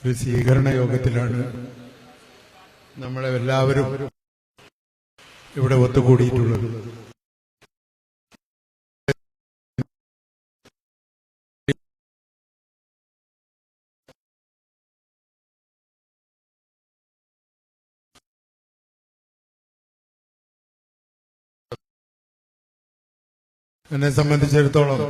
ഒരു സ്വീകരണ യോഗത്തിലാണ് നമ്മളെല്ലാവരും ഇവിടെ ഒത്തുകൂടിയിട്ടുള്ളത്. എന്നെ സംബന്ധിച്ചിടത്തോളം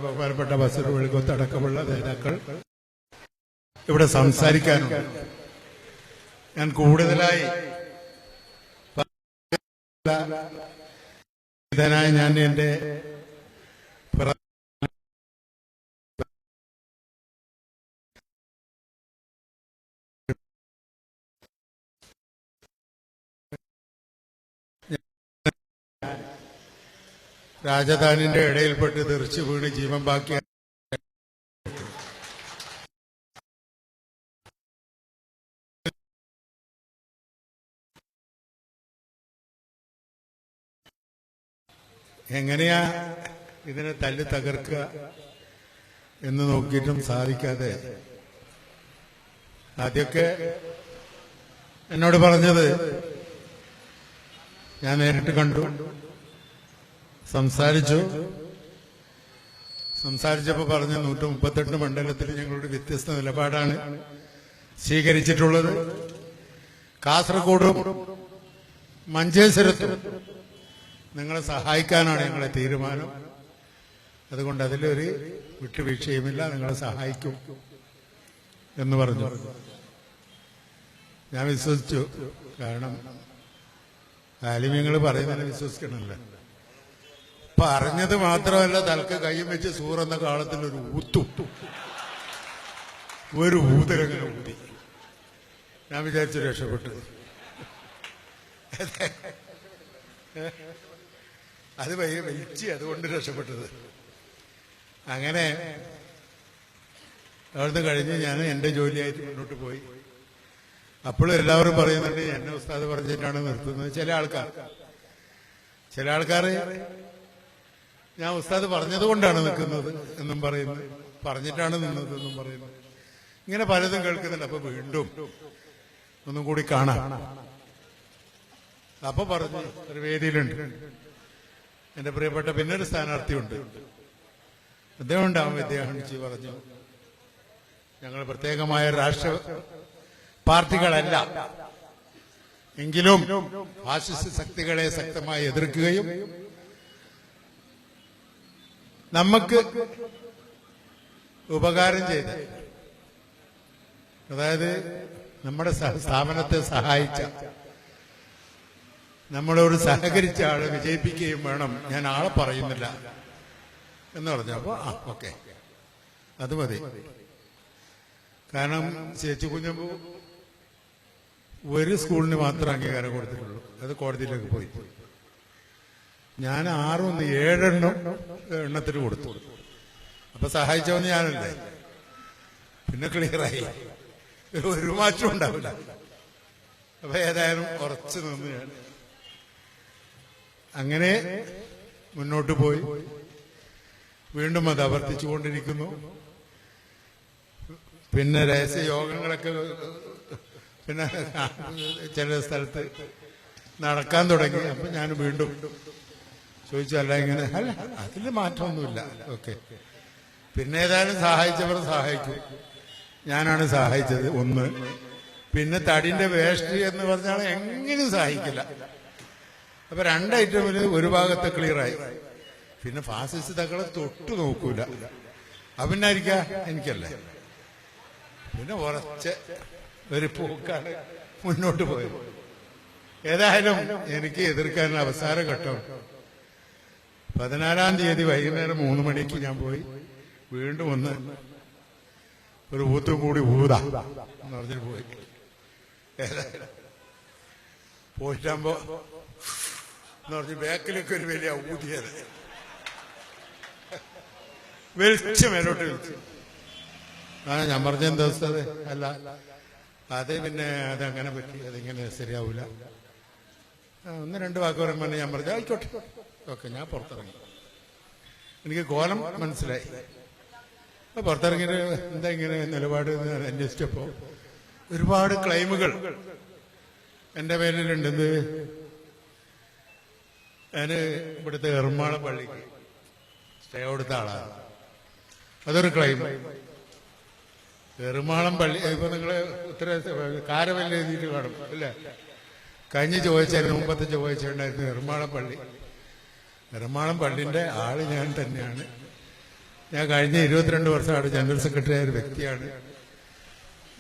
ബഹുമാനപ്പെട്ട ബസീർ വെളിക്കോത്തടക്കമുള്ള നേതാക്കൾ ഇവിടെ സംസാരിക്കാനുണ്ട്. ഞാൻ കൂടുതലായി ഞാൻ എന്റെ രാജധാനിന്റെ ഇടയിൽപ്പെട്ട് തെറിച്ചു വീണ് ജീവൻ ബാക്കി എങ്ങനെയാ ഇതിനെ തല്ലി തകർക്കുക എന്ന് നോക്കിയിട്ടും സാധിക്കാതെ ആദ്യമൊക്കെ എന്നോട് പറഞ്ഞത് ഞാൻ നേരിട്ട് കണ്ടു, സംസാരിച്ചപ്പോ പറഞ്ഞ 138 മണ്ഡലത്തിൽ ഞങ്ങളുടെ വ്യത്യസ്ത നിലപാടാണ് സ്വീകരിച്ചിട്ടുള്ളത്. കാസർഗോഡും മഞ്ചേശ്വരത്തും നിങ്ങളെ സഹായിക്കാനാണ് ഞങ്ങളെ തീരുമാനം. അതുകൊണ്ട് അതിലൊരു വിട്ടുവീഴ്ചയുമില്ല, നിങ്ങളെ സഹായിക്കും എന്ന് പറഞ്ഞു. ഞാൻ വിശ്വസിച്ചു. കാരണം ആലിമ്യങ്ങൾ പറയുന്നതിനെ വിശ്വസിക്കണമല്ലോ. പറഞ്ഞത് മാത്രമല്ല, തലക്ക് കൈയും വെച്ച് സൂറെന്ന കാലത്തിൽ ഒരു ഊതരങ്ങനെ ഊതി. ഞാൻ വിചാരിച്ചു രക്ഷപ്പെട്ടു. അത് വലിച്ച് അതുകൊണ്ട് രക്ഷപ്പെട്ടത്. അങ്ങനെ അവിടുന്ന് കഴിഞ്ഞ് ഞാൻ എന്റെ ജോലിയായിട്ട് മുന്നോട്ട് പോയി. അപ്പോഴും എല്ലാവരും പറയുന്നുണ്ട് എന്നെ ഉസ്താദ് പറഞ്ഞിട്ടാണ് നിർത്തുന്നത്. ചില ആൾക്കാർ ഞാൻ ഉസ്താദ് പറഞ്ഞതുകൊണ്ടാണ് നിൽക്കുന്നത് എന്നും പറയുന്നു, പറഞ്ഞിട്ടാണ് നിന്നത് എന്നും പറയുന്നു. ഇങ്ങനെ പലതും കേൾക്കുന്നുണ്ട്. അപ്പൊ വീണ്ടും ഒന്നും കൂടി കാണാം. അപ്പൊ പറഞ്ഞു, ഒരു വേദിയിലുണ്ട് എന്റെ പ്രിയപ്പെട്ട പിന്നൊരു സ്ഥാനാർത്ഥിയുണ്ട്, അദ്ദേഹം ഉണ്ടാവും. അദ്ദേഹം പറഞ്ഞു, ഞങ്ങൾ പ്രത്യേകമായ രാഷ്ട്രീയ പാർട്ടികളല്ല, എങ്കിലും ഫാസിസ്റ്റ് ശക്തികളെ ശക്തമായി എതിർക്കുകയും നമുക്ക് ഉപകാരം ചെയ്ത, അതായത് നമ്മുടെ സ്ഥാപനത്തെ സഹായിച്ച, നമ്മളോട് സഹകരിച്ച ആളെ വിജയിപ്പിക്കുകയും വേണം. ഞാൻ ആളെ പറയുന്നില്ല എന്ന് പറഞ്ഞു. അപ്പൊ ഓക്കെ, അത് മതി. കാരണം ചേച്ചി കുഞ്ഞമ്പു ഒരു സ്കൂളിന് മാത്രം അംഗീകാരം കൊടുത്തിട്ടുള്ളൂ, അത് കോടതിയിലേക്ക് പോയി. ഞാൻ 7 എണ്ണത്തിന് കൊടുത്തു. അപ്പൊ സഹായിച്ചവന്ന് ഞാനല്ലേ. പിന്നെ ക്ലിയറായി, ഒരു മാറ്റം ഉണ്ടാവില്ല. അപ്പൊ ഏതായാലും ഉറച്ചു നിന്ന് ഞാൻ അങ്ങനെ മുന്നോട്ട് പോയി. വീണ്ടും അത് ആവർത്തിച്ചുകൊണ്ടിരിക്കുന്നു. പിന്നെ രഹസ്യ യോഗങ്ങളൊക്കെ പിന്നെ ചില സ്ഥലത്ത് നടക്കാൻ തുടങ്ങി. അപ്പൊ ഞാൻ വീണ്ടും ചോദിച്ചു, അല്ല ഇങ്ങനെ അല്ല, അതിൽ മാറ്റമൊന്നുമില്ല. ഓക്കെ, പിന്നെ ഏതായാലും സഹായിച്ചവർ സഹായിക്കും. ഞാനാണ് സഹായിച്ചത് ഒന്ന്. പിന്നെ തടിന്റെ വേസ്റ്റ് എന്ന് പറഞ്ഞാൽ എങ്ങനെയും സഹായിക്കില്ല. അപ്പൊ 2 ഐറ്റമിൽ ഒരു ഭാഗത്ത് ക്ലിയറായി. പിന്നെ ഫാസിസ്റ്റ് തക്കളെ തൊട്ടു നോക്കൂല. അവനായിരിക്ക എനിക്കല്ലേ. പിന്നെ ഉറച്ച് ഒരു പോക്കാണ് മുന്നോട്ട് പോയത്. ഏതായാലും എനിക്ക് എതിർക്കാൻ അവസാന ഘട്ടം 14-ാം തീയതി വൈകുന്നേരം 3 മണിക്ക് ഞാൻ പോയി. വീണ്ടും ഒന്ന് ഒരു ഊത്തും കൂടി ഊതാ എന്ന് പറഞ്ഞിട്ട് പോയി. ഏതായാലും പോയിട്ടാകുമ്പോ എന്ന് പറഞ്ഞ് ബാക്കിലൊക്കെ ഒരു വലിയ ഊതിയത് വലിച്ചു മേലോട്ട് വിളിച്ചു. ഞാൻ പറഞ്ഞ എന്താ ഉസ്താദേ, അല്ല അത് പിന്നെ അതങ്ങനെ പറ്റി, അതിങ്ങനെ ശരിയാവില്ല. ഒന്ന് രണ്ട് വാക്ക് പറയുമ്പോൾ ഞാൻ പറഞ്ഞു ആയിക്കോട്ടെ, ഓക്കെ. ഞാൻ പുറത്തിറങ്ങി. എനിക്ക് കോലം മനസ്സിലായി. അപ്പൊ പുറത്തിറങ്ങിയിട്ട് എന്താ ഇങ്ങനെ നിലപാട് അന്വേഷിച്ചപ്പോ ഒരുപാട് ക്ലെയിമുകൾ എന്റെ പേരിലുണ്ട്. ഇത് ഞാന് ഇവിടുത്തെ എറണാകുളം പള്ളിക്ക് സ്റ്റേ കൊടുത്ത ആളാണ്. അതൊരു ക്ലെയിം. എറണാകുളം പള്ളി ഇപ്പൊ നിങ്ങള് ഉത്തര കാരവല്ല എഴുതിയിട്ട് കാണും അല്ലേ? കഴിഞ്ഞ ചൊവ്വാഴ്ചയായിരുന്നു, മുമ്പത്തെ ചൊവ്വാഴ്ച ഉണ്ടായിരുന്നു എറണാകുളം പള്ളി. എറണാകുളം പള്ളിന്റെ ആള് ഞാൻ തന്നെയാണ്. ഞാൻ കഴിഞ്ഞ 22 വർഷമാണ് ജനറൽ സെക്രട്ടറി ആയ ഒരു വ്യക്തിയാണ്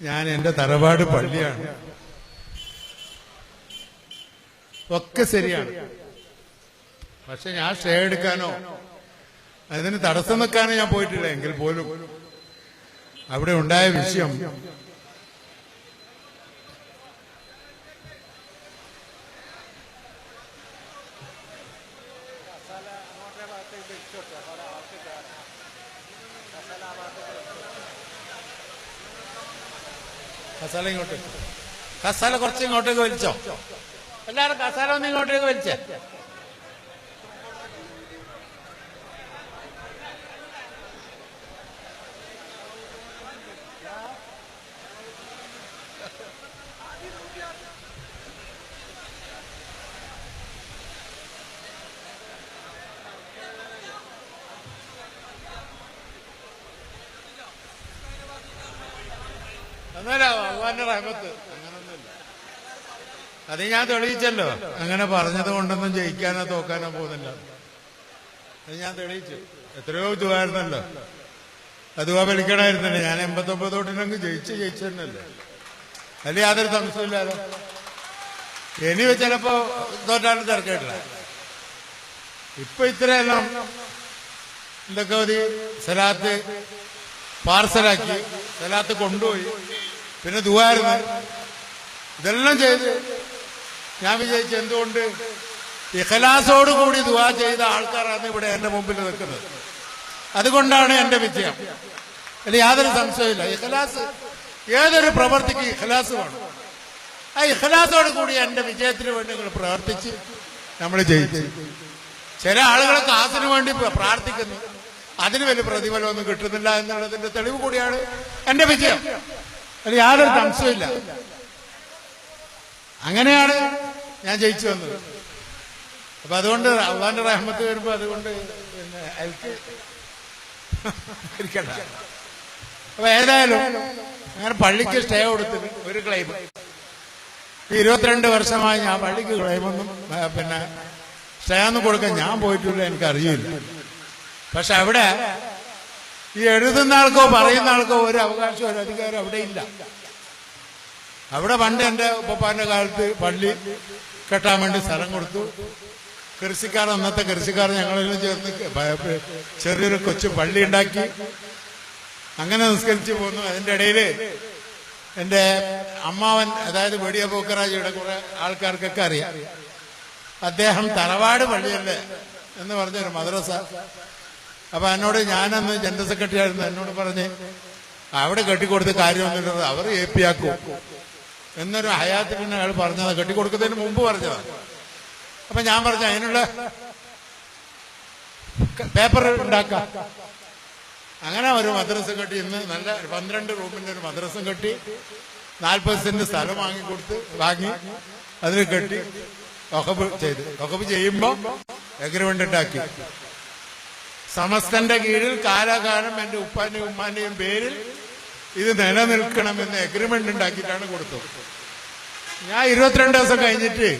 ഞാൻ. എന്റെ തറവാട് പള്ളിയാണ്. ഒക്കെ ശരിയാണ്. പക്ഷെ ഞാൻ സ്റ്റേ എടുക്കാനോ അതിന് തടസ്സം വെക്കാനോ ഞാൻ പോയിട്ടില്ല. എങ്കിൽ പോലും അവിടെ ഉണ്ടായ വിഷയം കസാല ഇങ്ങോട്ട്, കസാല കുറച്ച് ഇങ്ങോട്ടേക്ക് വലിച്ചോ. എല്ലാവരും കസാല ഒന്ന് ഇങ്ങോട്ടേക്ക് വലിച്ചേ. എന്നാലാ ഭഗവാന്റെ റഹ്മത്ത്. അങ്ങനൊന്നുമില്ല. അത് ഞാൻ തെളിയിച്ചല്ലോ. അങ്ങനെ പറഞ്ഞത് കൊണ്ടൊന്നും ജയിക്കാനോ തോക്കാനോ പോകുന്നില്ല. അത് ഞാൻ തെളിയിച്ചു. എത്രയോ ദുവായിരുന്നല്ലോ. അതുവാ വലിക്കണമായിരുന്നല്ലേ. ഞാൻ 89 തൊട്ടിനങ്ങ് ജയിച്ചല്ലേ. അതിൽ യാതൊരു സംശയമില്ലാലോ. ഇനി ചിലപ്പോ തോറ്റാലും തിരക്കേട്ടില്ല. ഇപ്പൊ ഇത്രയെല്ലാം എന്തൊക്കെ മതി. സലാത്ത് പാർസലാക്കി, സലാത്ത് കൊണ്ടുപോയി, പിന്നെ ദുആയിരുന്നു. ഇതെല്ലാം ചെയ്ത് ഞാൻ വിജയിച്ചു. എന്തുകൊണ്ട്? ഇഖ്ലാസോടുകൂടി ദുആ ചെയ്ത ആൾക്കാരാണ് ഇവിടെ എന്റെ മുമ്പിൽ നിൽക്കുന്നത്. അതുകൊണ്ടാണ് എന്റെ വിജയം. അതിൽ യാതൊരു സംശയമില്ല. ഇഖ്ലാസ്, ഏതൊരു പ്രവർത്തിക്ക് ഇഖ്ലാസ് വേണം. ആ ഇഖ്ലാസോട് കൂടി എന്റെ വിജയത്തിന് വേണ്ടി നിങ്ങൾ പ്രവർത്തിച്ച് നമ്മൾ ജയിച്ചു. ചില ആളുകൾ കാസിന് വേണ്ടി പ്രാർത്ഥിക്കുന്നു, അതിന് വലിയ പ്രതിഫലമൊന്നും കിട്ടുന്നില്ല എന്നുള്ളതിന്റെ തെളിവ് കൂടിയാണ് എന്റെ വിജയം. അതിൽ യാതൊരു സംശയമില്ല. അങ്ങനെയാണ് ഞാൻ ജയിച്ചു വന്നത്. അപ്പൊ അതുകൊണ്ട് അള്ളാന്റെ റഹ്മത്ത് വരുമ്പോ അതുകൊണ്ട് പിന്നെ ഇരിക്കണ്ട. അപ്പൊ ഏതായാലും അങ്ങനെ പള്ളിക്ക് സ്റ്റേ കൊടുത്തത് ഒരു ക്ലെയിം. 22 വർഷമായി ഞാൻ പള്ളിക്ക് ക്ലെയിമൊന്നും പിന്നെ സ്റ്റേ ഒന്നും കൊടുക്കാൻ ഞാൻ പോയിട്ടില്ല, എനിക്കറിയില്ല. പക്ഷെ അവിടെ ഈ എഴുതുന്ന ആൾക്കോ പറയുന്ന ആൾക്കോ ഒരു അവകാശം, ഒരു അധികാരം അവിടെ ഇല്ല. അവിടെ പണ്ട് എന്റെ ഉപ്പാന്റെ കാലത്ത് പള്ളി കെട്ടാൻ വേണ്ടി സ്ഥലം കൊടുത്തു. കൃഷിക്കാർ, അന്നത്തെ കൃഷിക്കാർ ഞങ്ങളെല്ലാം ചേർന്ന് ചെറിയൊരു കൊച്ചു പള്ളി ഉണ്ടാക്കി. അങ്ങനെ നിസ്കരിച്ചു പോന്നു. അതിന്റെ ഇടയില് എന്റെ അമ്മാവൻ, അതായത് വെടിയ പോക്കറാജിയുടെ കുറെ ആൾക്കാർക്കൊക്കെ അറിയാം, അദ്ദേഹം തറവാട് പള്ളിയല്ലേ എന്ന് പറഞ്ഞൊരു മദ്രസ. അപ്പൊ എന്നോട്, ഞാനന്ന് ജനറൽ സെക്രട്ടറി ആയിരുന്നു, എന്നോട് പറഞ്ഞ് അവിടെ കെട്ടിക്കൊടുത്ത് കാര്യമൊന്നുമില്ലത്, അവർ AP ആക്കും എന്നൊരു ഹയാത്തിൽ പിന്നെ അയാൾ പറഞ്ഞതാണ്. കെട്ടിക്കൊടുക്കുന്നതിന് മുമ്പ് പറഞ്ഞതാണ്. അപ്പൊ ഞാൻ പറഞ്ഞു അതിനുള്ള പേപ്പർ ഉണ്ടാക്കാം. അങ്ങനെ ഒരു മദ്രസ കെട്ടി. ഇന്ന് നല്ല 12 റൂമിന്റെ ഒരു മദ്രസ കെട്ടി 40 സെന്റ് സ്ഥലം വാങ്ങി അതിന് കെട്ടി വഖഫ് ചെയ്തു. വഖഫ് ചെയ്യുമ്പോ എഗ്രിമെന്റ് ഉണ്ടാക്കി. സമസ്തന്റെ കീഴിൽ കാലാകാലം എന്റെ ഉപ്പാന്റെയും ഉമ്മാന്റെയും പേരിൽ ഇത് നിലനിൽക്കണമെന്ന് എഗ്രിമെന്റ് ഉണ്ടാക്കിയിട്ടാണ് കൊടുത്തത്. ഞാൻ 22 ദിവസം കഴിഞ്ഞിട്ട്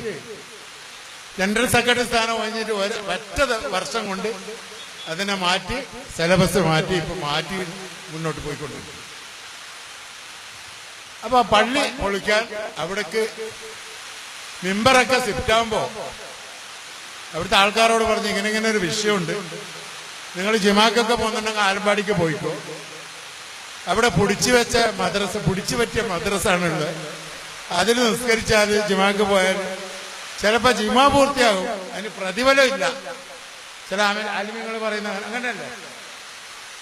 ജനറൽ സെക്രട്ടറി സ്ഥാനം കഴിഞ്ഞിട്ട് ഒറ്റ വർഷം കൊണ്ട് അതിനെ മാറ്റി, സിലബസ് മാറ്റി, ഇപ്പൊ മാറ്റി മുന്നോട്ട് പോയിക്കൊണ്ടിരിക്കും. അപ്പൊ പള്ളി പൊളിക്കാൻ അവിടേക്ക് മിമ്പറൊക്കെ ഷിഫ്റ്റ് ആകുമ്പോ അവിടുത്തെ ആൾക്കാരോട് പറഞ്ഞു, ഇങ്ങനെ ഒരു വിഷയമുണ്ട്, നിങ്ങൾ ജിമാക്കൊക്കെ പോകുന്നുണ്ടെങ്കിൽ ആലമ്പാടിക്ക് പോയിക്കോ, അവിടെ പിടിച്ചു പറ്റിയ മദ്രസാണുള്ളത്, അതിൽ നിസ്കരിച്ചാൽ ജിമാക്ക് പോയാൽ ചിലപ്പോ ജിമാ പൂർത്തിയാകും, അതിന് പ്രതിഫലം ഇല്ല. ചില ആലിമ്യങ്ങൾ പറയുന്ന അങ്ങനെയല്ലേ.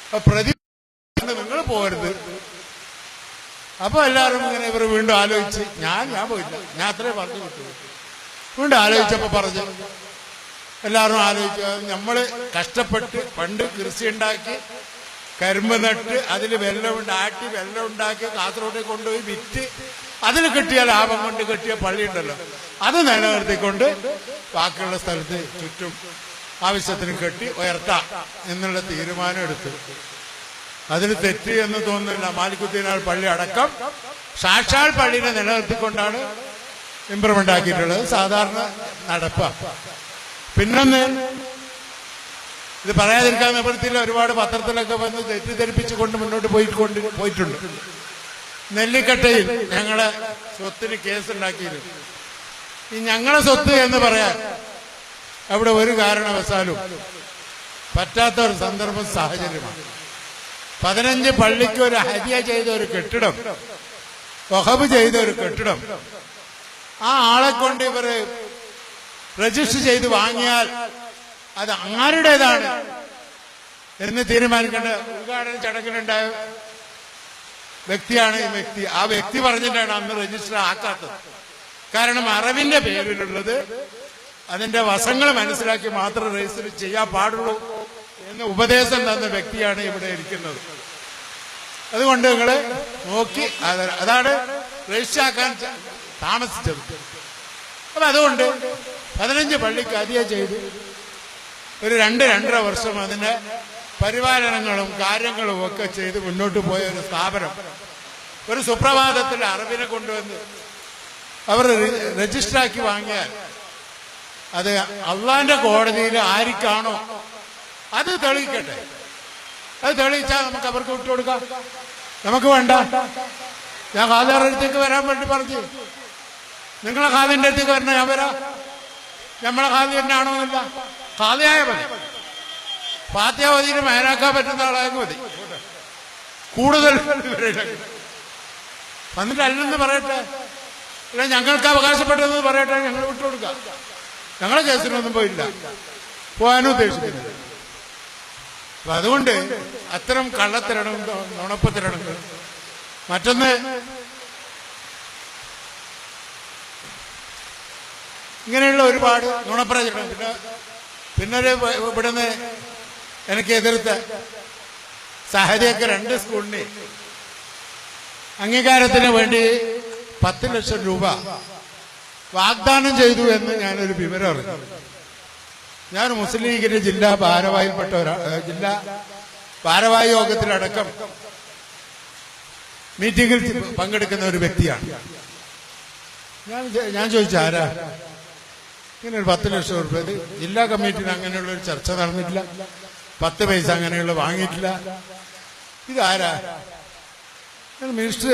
അപ്പൊ പ്രതിഫലം നിങ്ങൾ പോകരുത്, അപ്പൊ എല്ലാവരും ഇങ്ങനെ ഇവർ വീണ്ടും ആലോചിച്ച് ഞാൻ പോയില്ല, ഞാൻ അത്രേ പറഞ്ഞു വിട്ടു. വീണ്ടും ആലോചിച്ചപ്പോ പറഞ്ഞു, എല്ലാവരും ആലോചിച്ചു, നമ്മള് കഷ്ടപ്പെട്ട് പണ്ട് കൃഷി ഉണ്ടാക്കി കരിമ്പ് നട്ട് അതിൽ വെള്ളം ഉണ്ടാക്കി കാസർഗോഡ് കൊണ്ടുപോയി വിറ്റ് അതിൽ കിട്ടിയ ലാഭം കൊണ്ട് കെട്ടിയ പള്ളി ഉണ്ടല്ലോ, അത് നിലനിർത്തിക്കൊണ്ട് ബാക്കിയുള്ള സ്ഥലത്ത് ചുറ്റും ആവശ്യത്തിന് കെട്ടി ഉയർത്താം എന്നുള്ള തീരുമാനം എടുത്തു. അതിന് തെറ്റ് എന്ന് തോന്നുന്നില്ല. മാലിക്കുദ്ദീനാൾ പള്ളി അടക്കം സാക്ഷാൽ പള്ളിനെ നിലനിർത്തിക്കൊണ്ടാണ് ഇംപ്രൂവ്മെന്റ് ആക്കിയിട്ടുള്ളത്. സാധാരണ നടപ്പാണ്. പിന്നൊന്ന്, ഇത് പറയാതിരിക്കാൻ നിവൃത്തിയില്ല, ഒരുപാട് പത്രത്തിലൊക്കെ വന്ന് തെറ്റിദ്ധരിപ്പിച്ചുകൊണ്ട് മുന്നോട്ട് പോയിട്ടുണ്ട്. നെല്ലിക്കട്ടയിൽ ഞങ്ങളെ സ്വത്തിന് കേസുണ്ടാക്കിയിരുന്നു. ഈ ഞങ്ങളെ സ്വത്ത് എന്ന് പറയാൻ അവിടെ ഒരു കാരണവശാലും പറ്റാത്ത ഒരു സന്ദർഭം സാഹചര്യമാണ്. 15 പള്ളിക്ക് ഒരു ഹദിയ ചെയ്ത ഒരു കെട്ടിടം, വഖഫ് ചെയ്ത ഒരു കെട്ടിടം, ആ ആളെ കൊണ്ട് ഇവര് രജിസ്റ്റർ ചെയ്ത് വാങ്ങിയാൽ അത് ആരുടേതാണ് എന്ന് തീരുമാനിക്കേണ്ട ഉദ്ഘാടന ചടങ്ങിലുണ്ടായ വ്യക്തിയാണ് ഈ വ്യക്തി. ആ വ്യക്തി പറഞ്ഞിട്ടാണ് അന്ന് രജിസ്റ്റർ ആക്കാത്തത്. കാരണം അറിവിന്റെ പേരിലുള്ളത് അതിന്റെ വശങ്ങൾ മനസ്സിലാക്കി മാത്രം രജിസ്റ്റർ ചെയ്യാൻ പാടുള്ളൂ എന്ന് ഉപദേശം തന്ന വ്യക്തിയാണ് ഇവിടെ ഇരിക്കുന്നത്. അതുകൊണ്ട് നിങ്ങള് നോക്കി, അതാണ് രജിസ്റ്റർ ആക്കാൻ താമസിച്ചത്. അപ്പൊ അതുകൊണ്ട് 15 പള്ളിക്ക് ഹദിയ ചെയ്ത് ഒരു 2-2.5 വർഷം അതിന്റെ പരിപാലനങ്ങളും കാര്യങ്ങളും ഒക്കെ ചെയ്ത് മുന്നോട്ട് പോയ ഒരു സ്ഥാപനം ഒരു സുപ്രഭാതത്തിൽ അറിവിനെ കൊണ്ടുവന്ന് അവർ രജിസ്റ്ററാക്കി വാങ്ങിയാൽ അത് അള്ളാന്റെ കോടതിയിൽ ആർക്കാണോ അത് തെളിയിക്കട്ടെ. അത് തെളിയിച്ചാൽ നമുക്ക് അവർക്ക് വിട്ടുകൊടുക്കാം. നമുക്ക് വേണ്ട. ഞാൻ ഖാദിയുടെ അടുത്തേക്ക് വരാൻ വേണ്ടി പറഞ്ഞു, നിങ്ങളെ ഖാദിന്റെ അടുത്തേക്ക് വരണം, ഞാൻ വരാം. നമ്മളെ ഖാദി തന്നെയാണോ എന്നില്ല, ഖാദിയായ മതി. ഫാത്തിഹ ഓതിയിട്ട് മേലാക്കാൻ പറ്റുന്ന ആളായ മതി. കൂടുതൽ വന്നിട്ട് അല്ലെന്ന് പറയട്ടെ, അല്ല ഞങ്ങൾക്ക് അവകാശപ്പെട്ടതെന്ന് പറയട്ടെ, ഞങ്ങൾ വിട്ടുകൊടുക്കാം. ഞങ്ങളെ കേസിനൊന്നും പോയില്ല, പോകാനും ഉദ്ദേശിക്കുന്നില്ല. അപ്പൊ അതുകൊണ്ട് അത്തരം കള്ളത്തിരണം, നുണപ്പത്തിരണങ്ങൾ. മറ്റൊന്ന്, ഇങ്ങനെയുള്ള ഒരുപാട് നുണപ്രചരണം. പിന്നൊരു ഇവിടുന്ന് എനിക്ക് എതിർത്ത സഹദിയൊക്കെ 2 സ്കൂളിന് അംഗീകാരത്തിന് വേണ്ടി 10 ലക്ഷം രൂപ വാഗ്ദാനം ചെയ്തു എന്ന് ഞാനൊരു വിവരം അറിഞ്ഞു. ഞാൻ മുസ്ലിം ലീഗിന്റെ ജില്ലാ ഭാരവാഹിയിൽപ്പെട്ട ജില്ലാ ഭാരവാഹി യോഗത്തിലടക്കം മീറ്റിംഗിൽ പങ്കെടുക്കുന്ന ഒരു വ്യക്തിയാണ്. ഞാൻ ചോദിച്ചു, ആരാ ഇങ്ങനെ ഒരു 10 ലക്ഷം രൂപ? ജില്ലാ കമ്മിറ്റിയിൽ അങ്ങനെയുള്ള ഒരു ചർച്ച നടന്നിട്ടില്ല, 10 പൈസ അങ്ങനെയുള്ള വാങ്ങിയിട്ടില്ല. ഇതാരാ? മിനിസ്റ്റർ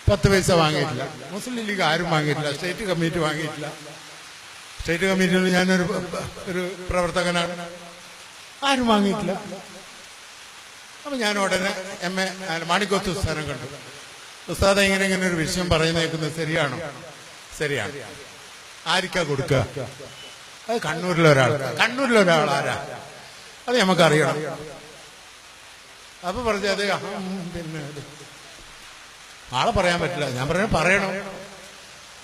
10 പൈസ വാങ്ങിയിട്ടില്ല, മുസ്ലിം ലീഗ് ആരും വാങ്ങിയിട്ടില്ല, സ്റ്റേറ്റ് കമ്മിറ്റി വാങ്ങിയിട്ടില്ല. സ്റ്റേറ്റ് കമ്മിറ്റിയിൽ ഞാനൊരു പ്രവർത്തകനാണ്, ആരും വാങ്ങിയിട്ടില്ല. അപ്പൊ ഞാൻ ഉടനെ MA മാണിക്കോത്ത് ഉസ്താദിനെ കണ്ടു. ഉസ്താദ് ഇങ്ങനെ ഒരു വിഷയം പറയുന്നേക്കുന്നത് ശരിയാണോ? ശരിയാണ്. ആർക്കാ കൊടുക്കുക? അത് കണ്ണൂരിലൊരാൾ ആരാ? അത് നമുക്കറിയണം. അപ്പൊ പറഞ്ഞത് പിന്നെ ആളെ പറയാൻ പറ്റില്ല. ഞാൻ പറയണം,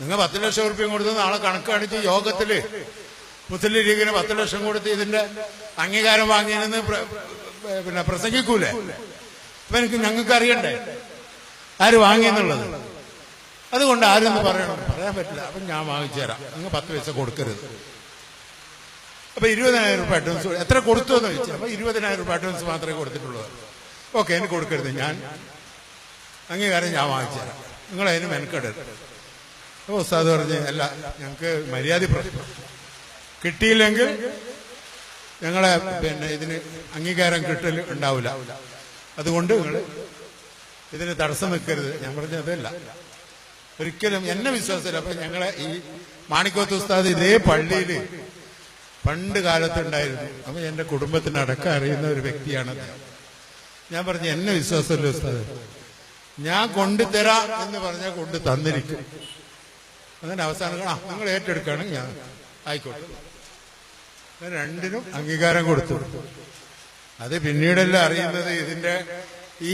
നിങ്ങൾ 10 ലക്ഷം റുപ്യം കൊടുത്ത് നാളെ കണക്ക് കാണിച്ച് യോഗത്തില് മുസ്ലിം ലീഗിന് 10 ലക്ഷം കൊടുത്ത് ഇതിന്റെ അംഗീകാരം വാങ്ങിയെന്ന് പിന്നെ പ്രസംഗിക്കൂലേ? അപ്പൊ ഞങ്ങൾക്ക് അറിയണ്ടേ ആര് വാങ്ങിയെന്നുള്ളത്. അതുകൊണ്ട് ആരെന്ന് പറയാൻ പറ്റില്ല. അപ്പൊ ഞാൻ വാങ്ങിച്ചു തരാം, നിങ്ങൾ 10 പൈസ കൊടുക്കരുത്. അപ്പൊ 20,000 രൂപ അഡ്വാൻസ്. എത്ര കൊടുത്തു എന്ന് ചോദിച്ചു. അപ്പൊ 20,000 രൂപ അഡ്വാൻസ് മാത്രമേ കൊടുത്തിട്ടുള്ളൂ. ഓക്കെ, എനിക്ക് കൊടുക്കരുത്, ഞാൻ അംഗീകാരം ഞാൻ വാങ്ങിച്ചു തരാം, നിങ്ങൾ അതിന് മെനക്കെടരുത്. അപ്പൊ ഉസ്താദ് പറഞ്ഞ്, അല്ല, ഞങ്ങൾക്ക് മര്യാദ പ്രശ്നം, കിട്ടിയില്ലെങ്കിൽ ഞങ്ങളെ പിന്നെ ഇതിന് അംഗീകാരം കിട്ടൽ ഉണ്ടാവില്ല, അതുകൊണ്ട് നിങ്ങൾ ഇതിന് തടസ്സം നിൽക്കരുത്. ഞാൻ പറഞ്ഞതല്ല, ഒരിക്കലും എന്നെ വിശ്വാസമില്ല. അപ്പൊ ഞങ്ങളെ ഈ മാണിക്കോത്ത് ഉസ്താദ് ഇതേ പള്ളിയിൽ പണ്ട് കാലത്തുണ്ടായിരുന്നു. അപ്പൊ എന്റെ കുടുംബത്തിനടക്കം അറിയുന്ന ഒരു വ്യക്തിയാണ്. ഞാൻ പറഞ്ഞു, എന്നെ വിശ്വാസമില്ല ഉസ്താദ്, ഞാൻ കൊണ്ടുതരാം എന്ന് പറഞ്ഞാൽ കൊണ്ട് തന്നിരിക്കും. അങ്ങനെ അവസാനം നിങ്ങൾ ഏറ്റെടുക്കുകയാണെങ്കിൽ ഞാൻ ആയിക്കോട്ടെ. രണ്ടിനും അംഗീകാരം കൊടുത്തു. അത് പിന്നീടല്ല അറിയുന്നത്, ഇതിന്റെ ഈ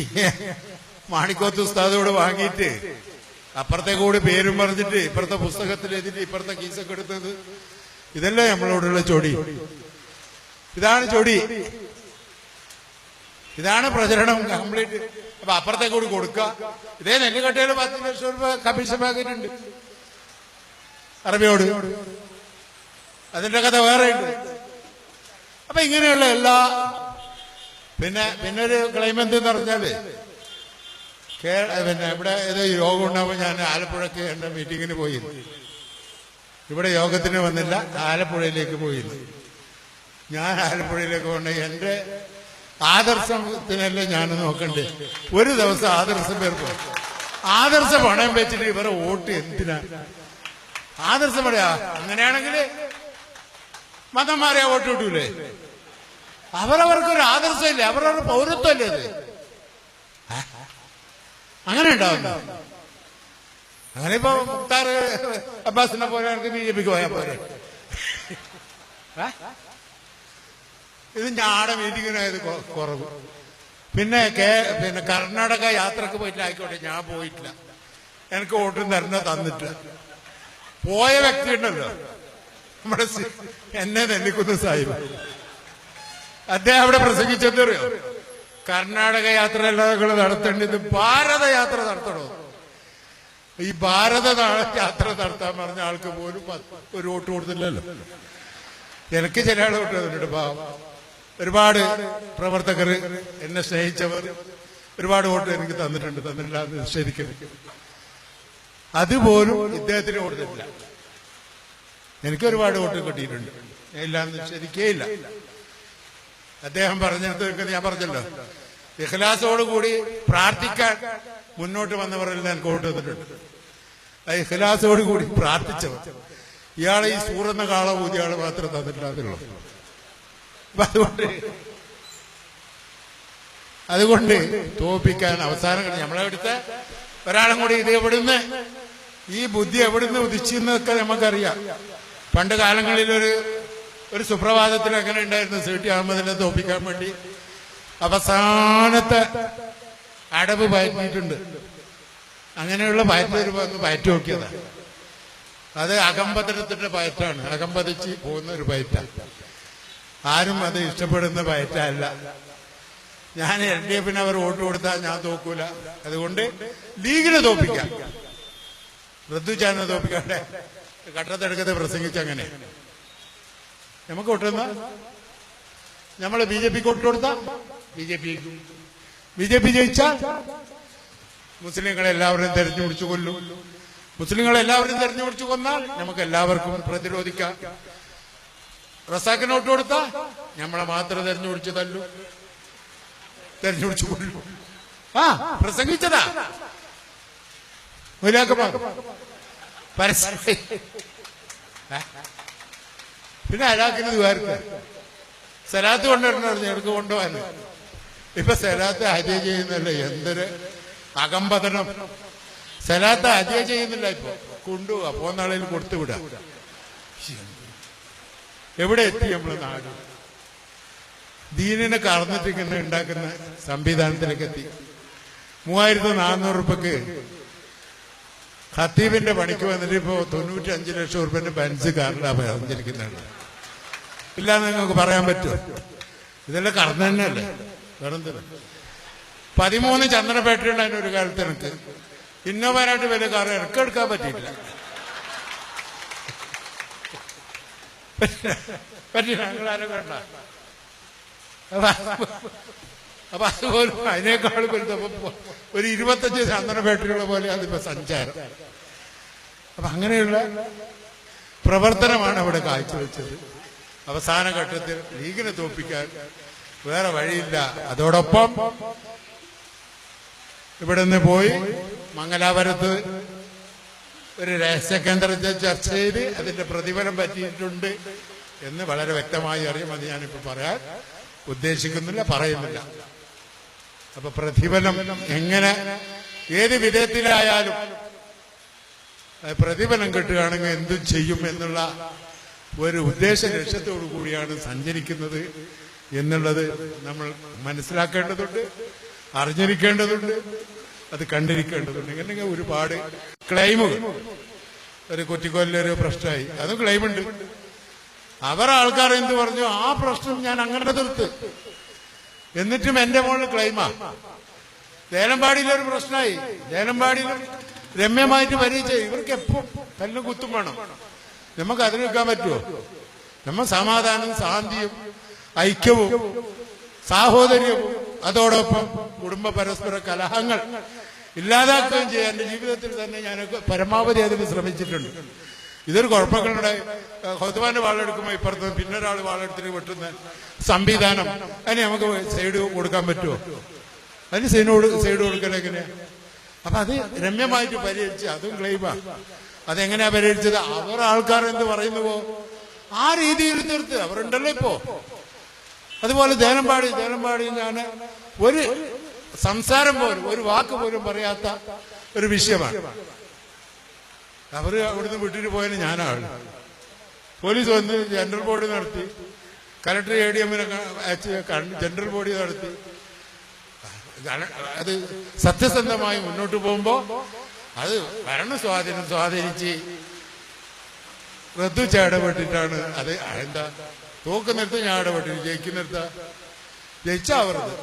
മാണിക്കോത്ത് ഉസ്താദോട് വാങ്ങിയിട്ട് അപ്പുറത്തെ കൂടി പേരും പറഞ്ഞിട്ട് ഇപ്പുറത്തെ പുസ്തകത്തിൽ എഴുതിട്ട് ഇപ്പുറത്തെ കീസൊക്കെ എടുത്തത്, ഇതല്ലേ നമ്മളോടുള്ള ചൊടി. ഇതാണ് ചൊടി, ഇതാണ് പ്രചരണം കംപ്ലീറ്റ്. അപ്പൊ അപ്പുറത്തെ കൂടി കൊടുക്കുക. ഇതേ നെല്ലുകട്ടയിൽ 10 ലക്ഷം രൂപ കമ്മീഷൻ വാങ്ങിയിട്ടുണ്ട് അറബിയോട്. അതിന്റെ കഥ വേറെ ഉണ്ട്. അപ്പൊ ഇങ്ങനെയുള്ള എല്ലാ പിന്നെ ഒരു ക്ലെയിം എന്തെന്ന് പറഞ്ഞാല് പിന്നെ ഇവിടെ ഏതോ യോഗം ഉണ്ടാവുമ്പോൾ ഞാൻ ആലപ്പുഴക്ക് എന്റെ മീറ്റിങ്ങിന് പോയിരുന്നു. ഇവിടെ യോഗത്തിന് വന്നില്ല, ആലപ്പുഴയിലേക്ക് പോയിരുന്നു. ഞാൻ ആലപ്പുഴയിലേക്ക് പോകണ്ട, എന്റെ ആദർശത്തിനല്ലേ ഞാൻ നോക്കണ്ടേ. ഒരു ദിവസം ആദർശം പേർക്കും ആദർശ പണയം വെച്ചിട്ട് ഇവരെ വോട്ട് എന്തിനാ? ആദർശം പറയാ. അങ്ങനെയാണെങ്കിൽ മതന്മാരെ വോട്ട് കിട്ടൂലേ? അവരവർക്കൊരു ആദർശമില്ലേ, അവരവരുടെ പൗരത്വമല്ലേ അത്? അങ്ങനെ ഉണ്ടാവുന്നു. അങ്ങനെ ഇപ്പൊ മുക്താർ അബ്ബാസിനെ പോലെ എനിക്ക് BJPക്ക് പോയാൽ പോലെ. ഇത് ഞാടെ മീറ്റിങ്ങിനായത് കുറവ്. പിന്നെ കർണാടക യാത്രക്ക് പോയിട്ട് ആയിക്കോട്ടെ, ഞാൻ പോയിട്ടില്ല, എനിക്ക് വോട്ടും തന്നിട്ടില്ല. പോയ വ്യക്തി ഉണ്ടല്ലോ നമ്മുടെ എന്നെ നെല്ലിക്കുന്ന സാഹിബ്, അദ്ദേഹം അവിടെ പ്രസംഗിച്ചെന്തറിയോ? കർണാടക യാത്ര അല്ലാതെ നടത്തേണ്ടത് ഭാരതയാത്ര നടത്തണോ? ഈ ഭാരത യാത്ര നടത്താൻ പറഞ്ഞ ആൾക്ക് പോലും ഒരു വോട്ട് കൊടുത്തില്ലല്ലോ. എനിക്ക് ചില ആൾ വോട്ട് തന്നിട്ടുണ്ട്. ഒരുപാട് പ്രവർത്തകർ, എന്നെ സ്നേഹിച്ചവർ ഒരുപാട് വോട്ട് എനിക്ക് തന്നിട്ടില്ല എന്ന് നിഷേധിക്കരുത്. അതുപോലും ഇദ്ദേഹത്തിന് കൊടുത്തിട്ടില്ല. എനിക്ക് ഒരുപാട് വോട്ട് കിട്ടിയിട്ടുണ്ട്, എല്ലാം നിഷേധിക്കുകയില്ല. അദ്ദേഹം പറഞ്ഞിടത്ത് ഞാൻ പറഞ്ഞല്ലോ, ഇഖ്ലാസോടുകൂടി പ്രാർത്ഥിക്കാൻ മുന്നോട്ട് വന്നവരെല്ലാം എനിക്ക് വോട്ട് തന്നിട്ടുണ്ട്. ഇഖ്ലാസോടുകൂടി പ്രാർത്ഥിച്ചവർ. ഇയാളെ ഈ സൂറന്ന കാള ഊതിയാള് മാത്രം തന്നിട്ടില്ലാതുള്ളൂ. അതുകൊണ്ട് തോപ്പിക്കാൻ അവസാനം നമ്മളെടുത്ത് ഒരാളും കൂടി ഇത് എവിടുന്ന് ഈ ബുദ്ധി എവിടുന്ന് ഉദിച്ചെന്നൊക്കെ നമുക്കറിയാം. പണ്ട് കാലങ്ങളിൽ ഒരു സുപ്രഭാതത്തിൽ അങ്ങനെ ഉണ്ടായിരുന്നു. CT അഹമ്മദിനെ തോപ്പിക്കാൻ വേണ്ടി അവസാനത്തെ അടവ് പയറ്റിയിട്ടുണ്ട്. അങ്ങനെയുള്ള പയറ്റൊരു വന്ന് പയറ്റ് നോക്കിയതാണ്. അത് അകമ്പതനത്തിന്റെ പയറ്റാണ്, അകമ്പതിച്ച് പോകുന്ന ഒരു പയറ്റാണ്. ആരും അത് ഇഷ്ടപ്പെടുന്ന പയറ്റല്ല. ഞാൻ LDFന് അവർ വോട്ട് കൊടുത്താൽ ഞാൻ തോക്കൂല. അതുകൊണ്ട് ലീഗിനെ തോപ്പിക്കാം, റദ്ദുചാനെ തോപ്പിക്കാട്ടെ. കട്ടത്തെടുക്കത്തെ പ്രസംഗിച്ചങ്ങനെ നമുക്ക് വോട്ടുന്ന നമ്മള് BJPക്ക് വോട്ട് കൊടുത്താൽ BJP ജയിച്ചാൽ മുസ്ലിങ്ങളെ എല്ലാവരും തെരഞ്ഞുപിടിച്ചു കൊല്ലും. മുസ്ലിങ്ങളെ എല്ലാവരും തെരഞ്ഞുപിടിച്ചു കൊന്നാൽ നമുക്ക് എല്ലാവർക്കും പ്രതിരോധിക്കാം. റസാഖിന് വോട്ട് കൊടുത്താൽ നമ്മളെ മാത്രം തെരഞ്ഞുപിടിച്ചു തല്ലു, തെരഞ്ഞുപിടിച്ചു കൊല്ലു. പ്രസംഗിച്ചതാ മുലാക്കമാർ പരസ്യം. പിന്നെ അലാക്കിന് ദ്വാരക്ക സലാത്ത് കൊണ്ടുവരണം, എടുക്ക് കൊണ്ടുപോകാൻ. ഇപ്പൊ സലാത്ത് ഹജ്ജ് ചെയ്യുന്നല്ലേ, എന്തൊരു അകമ്പതനം. സലാത്ത് ഹജ്ജ് ചെയ്യുന്നില്ല, ഇപ്പൊ കൊണ്ടുപോവാ, പോകുന്ന ആളിൽ കൊടുത്തുവിടാ. എവിടെ എത്തി നമ്മള് നാട്? ദീനിനെ കറന്നിട്ട് ഇങ്ങനെ ഉണ്ടാക്കുന്ന സംവിധാനത്തിലേക്ക് എത്തി. 3400 രൂപക്ക് ഖത്തീബിന്റെ പണിക്ക് വന്നിട്ട് ഇപ്പോ 95 ലക്ഷം രൂപന്റെ ബെൻസ് കാറിലാണ് സഞ്ചരിക്കുന്നുണ്ട്. ഇല്ലാന്ന് നിങ്ങൾക്ക് പറയാൻ പറ്റുമോ? ഇതെല്ലാം കറന്നു തന്നെയല്ലേ? വേറെന്തില്ല. 13 ചന്ദ്രപേട്ടയുണ്ടായിരുന്നു ഒരു കാലത്ത്. എനിക്ക് ഇന്നോവാനായിട്ട് വലിയ കാർ ഇറക്കെടുക്കാൻ പറ്റിയില്ല. ഞങ്ങളാരും കണ്ട. അപ്പൊ അതുപോലും അതിനേക്കാൾ വലുതപ്പോ ഒരു 25 ചന്ദ്രപേട്ടകളെ പോലെ അതിപ്പോ സഞ്ചാരം. അപ്പൊ അങ്ങനെയുള്ള പ്രവർത്തനമാണ് അവിടെ കാഴ്ചവെച്ചത്. അവസാന ഘട്ടത്തിൽ ലീഗിനെ തോൽപ്പിക്കാൻ വേറെ വഴിയില്ല. അതോടൊപ്പം ഇവിടെ നിന്ന് പോയി മംഗലാപുരത്ത് ഒരു രഹസ്യ കേന്ദ്രത്തെ ചർച്ച ചെയ്ത് അതിന്റെ പ്രതിഫലം പറ്റിയിട്ടുണ്ട് എന്ന് വളരെ വ്യക്തമായി അറിയാം. അത് ഞാനിപ്പോ പറയാൻ ഉദ്ദേശിക്കുന്നില്ല, പറയുന്നില്ല. അപ്പൊ പ്രതിഫലം എങ്ങനെ ഏത് വിധത്തിലായാലും പ്രതിഫലം കിട്ടുകയാണെങ്കിൽ എന്തും ചെയ്യും എന്നുള്ള ഒരു ഉദ്ദേശ ലക്ഷ്യത്തോടു കൂടിയാണ് സഞ്ചരിക്കുന്നത് എന്നുള്ളത് നമ്മൾ മനസ്സിലാക്കേണ്ടതുണ്ട്, അറിഞ്ഞിരിക്കേണ്ടതുണ്ട്. അത് കണ്ടിരിക്കേണ്ടതുണ്ട്. ഇങ്ങനെ ഒരുപാട് ക്ലെയിമുകൾ. ഒരു കുറ്റിക്കൊല്ലൊരു പ്രശ്നമായി, അതും ക്ലെയിമുണ്ട്. ആൾക്കാർ എന്ത് പറഞ്ഞു, ആ പ്രശ്നം ഞാൻ അങ്ങനെ തീർത്ത്, എന്നിട്ടും എന്റെ മോളിൽ ക്ലെയിമാ. ദേലമ്പാടിയിലൊരു പ്രശ്നമായി, ദേലമ്പാടിയിൽ രമ്യമായിട്ട് പരിചയ, ഇവർക്ക് എപ്പോ കല്ലും കുത്തും വേണം. നമുക്ക് അതിന് വെക്കാൻ പറ്റുമോ? നമ്മ സമാധാനം, ശാന്തിയും ഐക്യവും സാഹോദര്യവും അതോടൊപ്പം കുടുംബ പരസ്പര കലഹങ്ങൾ ഇല്ലാതാക്കുകയും ചെയ്യാൻ എന്റെ ജീവിതത്തിൽ തന്നെ ഞാൻ പരമാവധി അതിന് ശ്രമിച്ചിട്ടുണ്ട്. ഇതൊരു കുഴപ്പങ്ങളുണ്ടായി. ഹൊതുവാന്റെ വാളെടുക്കുമ്പോൾ ഇപ്പുറത്ത് പിന്നൊരാൾ വാളെടുത്തിട്ട് വെട്ടുന്ന സംവിധാനം, അതിന് നമുക്ക് സൈഡ് കൊടുക്കാൻ പറ്റുമോ? അതിന് സൈഡ് കൊടുക്കലെങ്ങനെയാ? അപ്പൊ അത് രമ്യമായിട്ട് പരിഹരിച്ച്, അതും ക്ലെയിമാ. അതെങ്ങനെയാ പരിഹരിച്ചത്? ആൾക്കാർ എന്ത് പറയുന്നുവോ ആ രീതിയിൽ തീർത്ത് അവരുണ്ടല്ലോ ഇപ്പോ. അതുപോലെ ദേലമ്പാടി ഞാൻ ഒരു സംസാരം പോലും, ഒരു വാക്ക് പോലും പറയാത്ത ഒരു വിഷയമാണ്. അവര് അവിടുന്ന് വിട്ടിട്ട് പോയതിന് ഞാനാണ്. പോലീസ് വന്ന് ജനറൽ ബോഡി നടത്തി, കലക്ടർ ADM-നെ ജനറൽ ബോഡി നടത്തി. അത് സത്യസന്ധമായി മുന്നോട്ട് പോകുമ്പോ അത് ഭരണ സ്വാധീനിച്ച് റദ്ദു ഇടപെട്ടിട്ടാണ്. അത് എന്താ, തോക്കുന്നിടത്ത് ഞാൻ ഇടപെട്ടിട്ട്, ജയിക്കുന്നിടത്ത ജയിച്ചാ അവരത്.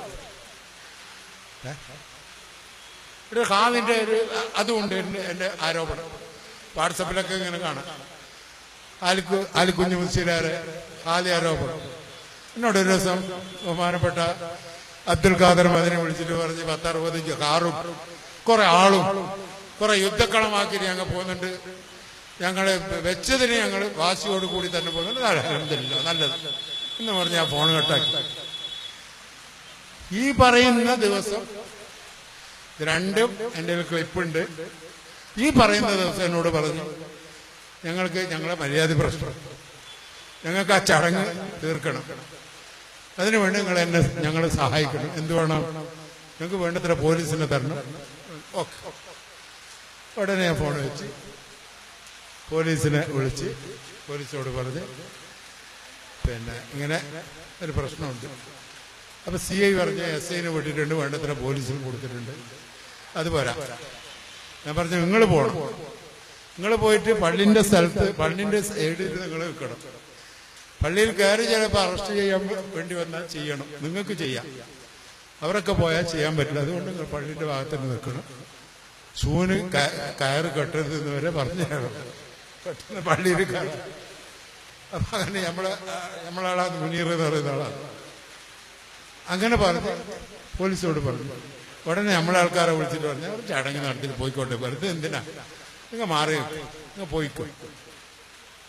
ഇവിടെ ഹാദിന്റെ ഒരു അതുകൊണ്ട് എന്റെ ആരോപണം വാട്സപ്പിലൊക്കെ ഇങ്ങനെ കാണാം. ആലിക്കുഞ്ഞ് മുസ്ലിയാരെ ഹാദി ആരോപണം. എന്നോടൊരു ദിവസം ബഹുമാനപ്പെട്ട അബ്ദുൽ ഖാദർ മദനി വിളിച്ചിട്ട് പറഞ്ഞ് 10-60 കാറും കുറെ ആളും കുറെ യുദ്ധക്കളമാക്കി ഞങ്ങൾ പോകുന്നുണ്ട്, ഞങ്ങള് വെച്ചതിന് ഞങ്ങൾ വാശിയോട് കൂടി തന്നെ പോകുന്നുണ്ട്, നല്ലത് എന്ന് പറഞ്ഞ് ആ ഫോൺ കട്ടാക്കി. ഈ പറയുന്ന ദിവസം രണ്ടും എൻ്റെ ക്ലിപ്പുണ്ട്. ഈ പറയുന്ന ദിവസം എന്നോട് പറഞ്ഞു, ഞങ്ങളെ മര്യാദ പ്രശ്നം, ഞങ്ങൾക്ക് ആ ചടങ്ങ് തീർക്കണം, അതിനുവേണ്ടി ഞങ്ങളെ സഹായിക്കണം, എന്ത് വേണം, ഞങ്ങൾക്ക് വേണ്ടത്ര പോലീസിനെ തരണം. ഓക്കെ. ഉടനെ ഞാൻ ഫോൺ വെച്ച് പോലീസിനെ വിളിച്ച് പോലീസോട് പറഞ്ഞ് പിന്നെ ഇങ്ങനെ ഒരു പ്രശ്നമുണ്ട്. അപ്പൊ CI പറഞ്ഞ് SI-നെ വിട്ടിട്ടുണ്ട്, വേണ്ടത്ര പോലീസിന് കൊടുത്തിട്ടുണ്ട്, അത് പോരാ. ഞാൻ പറഞ്ഞു നിങ്ങൾ പോകണം, നിങ്ങൾ പോയിട്ട് പള്ളിന്റെ സ്ഥലത്ത് പള്ളിന്റെ സൈഡിൽ നിങ്ങൾ നിൽക്കണം. പള്ളിയിൽ കയറി ചിലപ്പോൾ അറസ്റ്റ് ചെയ്യാൻ വേണ്ടി വന്നാൽ ചെയ്യണം, നിങ്ങൾക്ക് ചെയ്യാം, അവരൊക്കെ പോയാൽ ചെയ്യാൻ പറ്റില്ല. അതുകൊണ്ട് നിങ്ങൾ പള്ളിന്റെ ഭാഗത്ത് നിൽക്കണം, ഷൂന് കയറ് കെട്ടരുത് എന്ന് വരെ പറഞ്ഞു പെട്ടെന്ന് പള്ളിയിൽ കയറും. അപ്പൊ അങ്ങനെ നമ്മളാളാണ് മുനീർ എന്ന് പറയുന്ന ആളാണ്. അങ്ങനെ പറഞ്ഞു, പോലീസോട് പറഞ്ഞു. ഉടനെ നമ്മളെ ആൾക്കാരെ വിളിച്ചിട്ട് പറഞ്ഞു, അവർ ചടങ്ങ് നടത്തിട്ട് പോയിക്കോട്ടെ, വെറുതെ എന്തിനാ, നിങ്ങൾ മാറി നിങ്ങൾ പോയിക്കോ.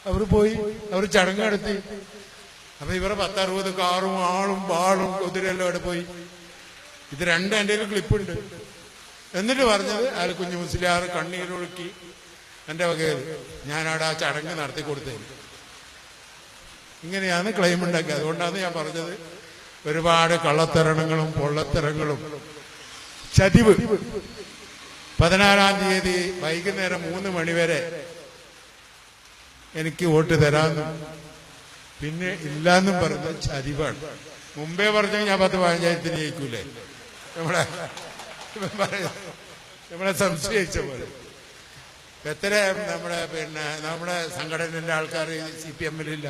അവർ പോയി, അവർ ചടങ്ങ് നടത്തി. അപ്പൊ ഇവരെ 10-60 കാറും ആളും ബാളും കുതിരയെല്ലാം അവിടെ പോയി. ഇത് രണ്ടും എൻ്റെ ക്ലിപ്പുണ്ട്. എന്നിട്ട് പറഞ്ഞത് ആലിക്കുഞ്ഞ് മുസ്ലിയാർ കണ്ണീരൊഴുക്കി എൻ്റെ വകയിൽ ഞാനവിടെ ആ ചടങ്ങ് നടത്തി കൊടുത്തത്. ഇങ്ങനെയാണ് ക്ലെയിം ഉണ്ടാക്കിയത്. അതുകൊണ്ടാണ് ഞാൻ പറഞ്ഞത്, ഒരുപാട് കള്ളത്തരണങ്ങളും പൊള്ളത്തരങ്ങളും ചതിവ്. 16-ാം തീയതി വൈകുന്നേരം 3 മണിവരെ എനിക്ക് വോട്ട് തരാമെന്നും പിന്നെ ഇല്ലാന്നും പറഞ്ഞ ചതിവാണ്. മുമ്പേ പറഞ്ഞു ഞാൻ 10 പഞ്ചായത്തിന് ജയിക്കൂലേ, നമ്മളെ സംശയിച്ച പോലെ. എത്ര നമ്മുടെ സംഘടനയുടെ ആൾക്കാർ CPM-ലില്ല,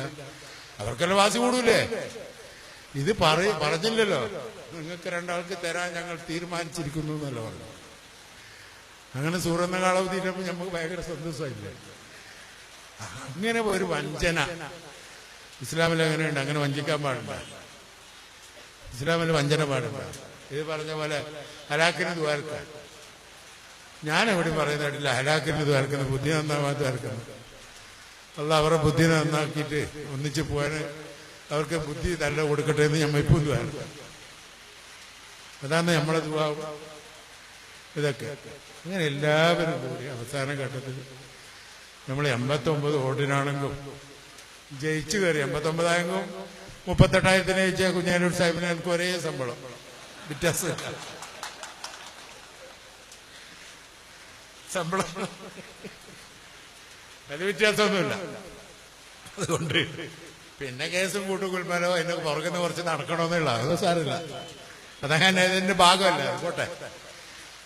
അവർക്കെല്ലാം വാസി കൂടൂലേ? ഇത് പറഞ്ഞില്ലല്ലോ, നിങ്ങൾക്ക് 2 ആൾക്ക് തരാൻ ഞങ്ങൾ തീരുമാനിച്ചിരിക്കുന്നു എന്നല്ല പറഞ്ഞു. അങ്ങനെ സൂറന്ന കാളവ് തീരുമ്പോൾ നമുക്ക് ഭയങ്കര സന്തോഷമായില്ലേ? അങ്ങനെ ഒരു വഞ്ചന ഇസ്ലാമിൽ എങ്ങനെയുണ്ട്? അങ്ങനെ വഞ്ചിക്കാൻ പാടില്ല, ഇസ്ലാമിൽ വഞ്ചന പാടില്ല. ഇത് പറഞ്ഞ പോലെ ഹലാക്കിന് ദ്വാരക്കാൻ, ഞാൻ എവിടെയും പറയുന്നില്ല ഹലാക്കിന് ദ്വാരക്കുന്ന, ബുദ്ധി നന്നാവാത്ത ദ്വാരക്കുന്നത്. അല്ല അവരുടെ ബുദ്ധി നന്നാക്കിയിട്ട് ഒന്നിച്ച് പോകാൻ അവർക്ക് ബുദ്ധി നല്ല കൊടുക്കട്ടെ എന്ന് നമ്മൾ ഇപ്പോൾ ദ്വാരക്കാം. അതാണ് നമ്മളെ ദുആവും. ഇതൊക്കെ അങ്ങനെ എല്ലാവരും കൂടി അവസാന ഘട്ടത്തിൽ നമ്മൾ 89 വോട്ടിനാണെങ്കിലും ജയിച്ചു കയറി. 89 38,000 ജയിച്ച കുഞ്ഞാലൂർ സാഹിബിന് എനിക്ക് ഒരേ ശമ്പളം, വ്യത്യാസം ശമ്പളം വലിയ വ്യത്യാസമൊന്നുമില്ല. അതുകൊണ്ട് പിന്നെ കേസും കൂട്ടുകുൽമലോ അതിന്റെ പുറകുന്ന കുറച്ച് നടക്കണമെന്നുള്ള അത് സാരമില്ല, അതങ്ങനെ ഇതിന്റെ ഭാഗമല്ല. പോട്ടെ,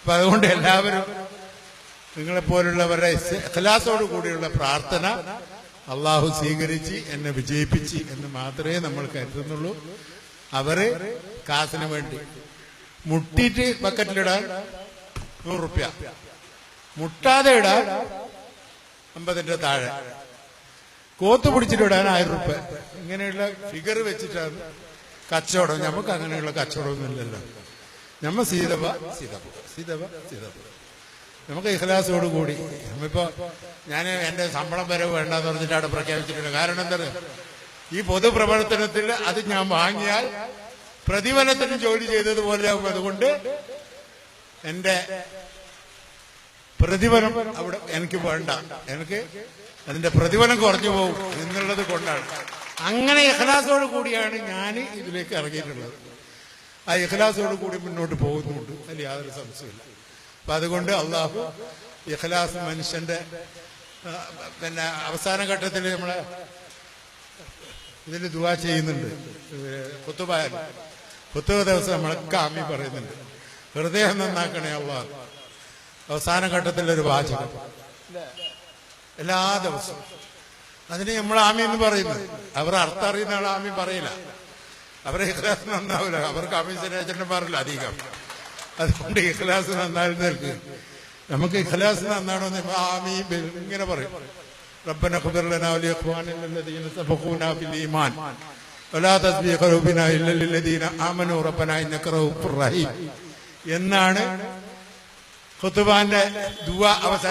അപ്പൊ അതുകൊണ്ട് എല്ലാവരും നിങ്ങളെപ്പോലുള്ളവരുടെ ഇഖ്ലാസോട് കൂടിയുള്ള പ്രാർത്ഥന അള്ളാഹു സ്വീകരിച്ച് എന്നെ വിജയിപ്പിച്ച് എന്ന് മാത്രമേ നമ്മൾ കരുതുന്നുള്ളൂ. അവര് കാസിന് വേണ്ടി മുട്ടിയിട്ട് ബക്കറ്റിലിടാൻ 100 റുപ്യ, മുട്ടാതെ ഇടാൻ 50ന്റെ താഴെ, കോത്ത് പിടിച്ചിട്ടിടാൻ 1000 റുപ്യ, ഇങ്ങനെയുള്ള ഫിഗർ വെച്ചിട്ടാണ് കച്ചവടം. നമുക്ക് അങ്ങനെയുള്ള കച്ചവടമൊന്നുമില്ലല്ലോ. നമ്മ സീതവ സീതവ സീതവ സീതവ നമുക്ക് ഇഖ്ലാസോട് കൂടി. നമ്മിപ്പോ ഞാൻ എന്റെ ശമ്പളം വരെ വേണ്ടെന്ന് പറഞ്ഞിട്ട് അവിടെ പ്രഖ്യാപിച്ചിട്ടുണ്ട്. കാരണം എന്താണ്, ഈ പൊതുപ്രവർത്തനത്തിൽ അത് ഞാൻ വാങ്ങിയാൽ പ്രതിഫലത്തിന് ജോലി ചെയ്തതുപോലെ ആകും. അതുകൊണ്ട് എന്റെ പ്രതിഫലം അവിടെ എനിക്ക് വേണ്ട, എനിക്ക് അതിന്റെ പ്രതിഫലം കുറഞ്ഞു പോകും എന്നുള്ളത് കൊണ്ടാണ്. അങ്ങനെ ഇഖ്ലാസോട് കൂടിയാണ് ഞാൻ ഇതിലേക്ക് ഇറങ്ങിയിട്ടുള്ളത്. ആ ഇഖ്ലാസോട് കൂടി മുന്നോട്ട് പോകുന്നുണ്ട്, അതിൽ യാതൊരു സംശയമില്ല. അപ്പൊ അതുകൊണ്ട് അള്ളാഹു ഇഖ്ലാസ് മനുഷ്യന്റെ പിന്നെ അവസാന ഘട്ടത്തിൽ നമ്മളെ ഇതിൽ ദുആ ചെയ്യുന്നുണ്ട്. ഖുതുബ ദിവസം നമ്മളൊക്കെ ആമീൻ പറയുന്നുണ്ട്, ഹൃദയം നന്നാക്കണേ അള്ളാഹ്. അവസാന ഘട്ടത്തിലൊരു വാചകം എല്ലാ ദിവസവും. അതിന് നമ്മൾ ആമീൻ എന്ന് പറയുന്നത്. അവർ അർത്ഥം അറിയുന്ന ആൾ ആമീൻ പറയില്ല, അവരെ ഇഖ്ലാസ് നന്നാവില്ല, അവർക്ക് ആമീൻ ശരിയാച്ചന്മാരില്ല അധികം. അതുകൊണ്ട് ഇഖ്ലാസ് നന്നായിരുന്നവർക്ക് നമുക്ക് ഇഖ്ലാസ് നന്നാണോന്ന് ആമീൻ ഇങ്ങനെ പറയും. റബ്ബന ഖുബിർ ലനാ വലിഇഖ്വാനിന അല്ലദീന സബഖൂനാ ബിൽ ഈമാൻ വലാ തസ്ബിഖ ഖുലൂബിനാ ഇല്ല ലില്ലദീന ആമനൂ റബ്ബനാ ഇന്നക റഊഫുർ റഹീം എന്നാണ് ഖുതുബാന്റെ ദുആ അവസാനം.